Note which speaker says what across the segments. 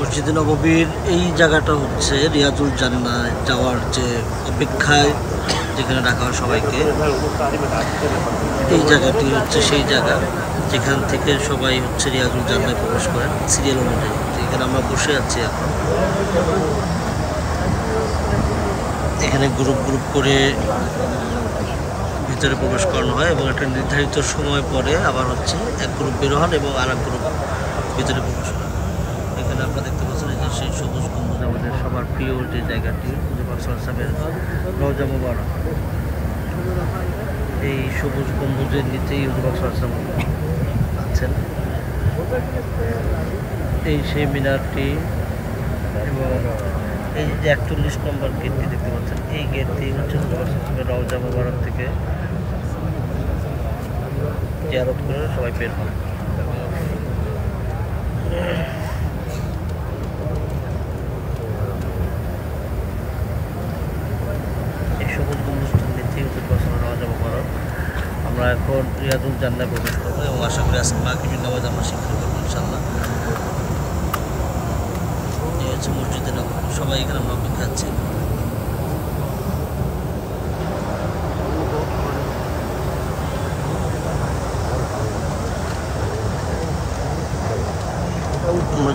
Speaker 1: মসজিদে নববীর এই জায়গাটা হচ্ছে রিয়াজুল জান্নাহ যাওয়ার যে অপেক্ষায় যেখানে রাখা হয় সবাইকে, এই জায়গাটি হচ্ছে সেই জায়গা যেখান থেকে সবাই হচ্ছে রিয়াজুল জান্নাহে প্রবেশ করেন সিরিয়াল অনুযায়ী। এখানে আমরা বসে আছি এখন। এখানে গ্রুপ গ্রুপ করে ভিতরে প্রবেশ করানো হয় এবং একটা নির্ধারিত সময় পরে আবার হচ্ছে এক গ্রুপ বের হন এবং আর এক গ্রুপ ভিতরে প্রবেশ করেন। এখানে আপনারা দেখতে পাচ্ছেন যে সেই সবুজ গম্বুজ আমাদের সবার প্রিয় যে জায়গাটি রওজা মুবারক, এই সবুজ গম্বুজের নিচেই আছেন। এই সেই মিনারটি এবং এই যে 41 নম্বর গেটটি দেখতে পাচ্ছেন, এই গেটটি হচ্ছে রওজা মুবারক থেকে জিয়ারত করে সবাই বের হন। এই সবুজ গম্বুজটির নিচেই হচ্ছে রওজা মুবারক। আমরা এখন রিয়াজুল জান্নাহে প্রবেশ করবো এবং আশা করি আজকে মাগরিবের নামাজ আমরা শিখতে পারবো ইনশাআল্লাহ। এই হচ্ছে মসজিদে নববী, সবাই এখানে আমরা অপেক্ষা আছি।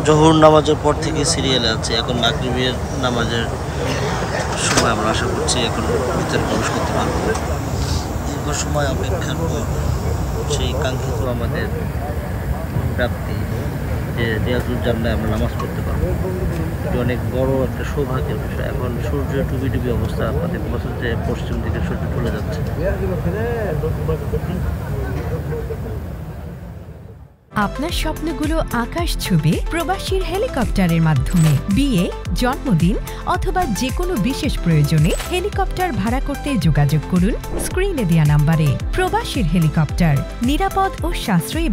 Speaker 1: জোহর নামাজের পর থেকে সিরিয়ালে আছে, এখন মাগরিবের নামাজের সময় আমরা আশা করছি এখন ভিতরে প্রবেশ করতে পারবো। দীর্ঘ সময় অপেক্ষার পর সেই কাঙ্ক্ষিত আমাদের প্রাপ্তি যে রিয়াজুল জান্নাহে আমরা নামাজ পড়তে পারবো, এটি অনেক বড় একটা সৌভাগ্যের বিষয়। এখন সূর্য ডুবি ডুবি অবস্থা, আপনাদের দেখতে পাচ্ছেন যে পশ্চিম দিকে সূর্য চলে যাচ্ছে।
Speaker 2: আপনার স্বপ্নগুলো আকাশ ছুবে প্রবাসীর হেলিকপ্টারের মাধ্যমে। বিয়ে, জন্মদিন অথবা যে কোনো বিশেষ প্রয়োজনে হেলিকপ্টার ভাড়া করতে যোগাযোগ করুন স্ক্রিনে দেয়া নাম্বারে। প্রবাসীর হেলিকপ্টার, নিরাপদ ও সাশ্রয়ী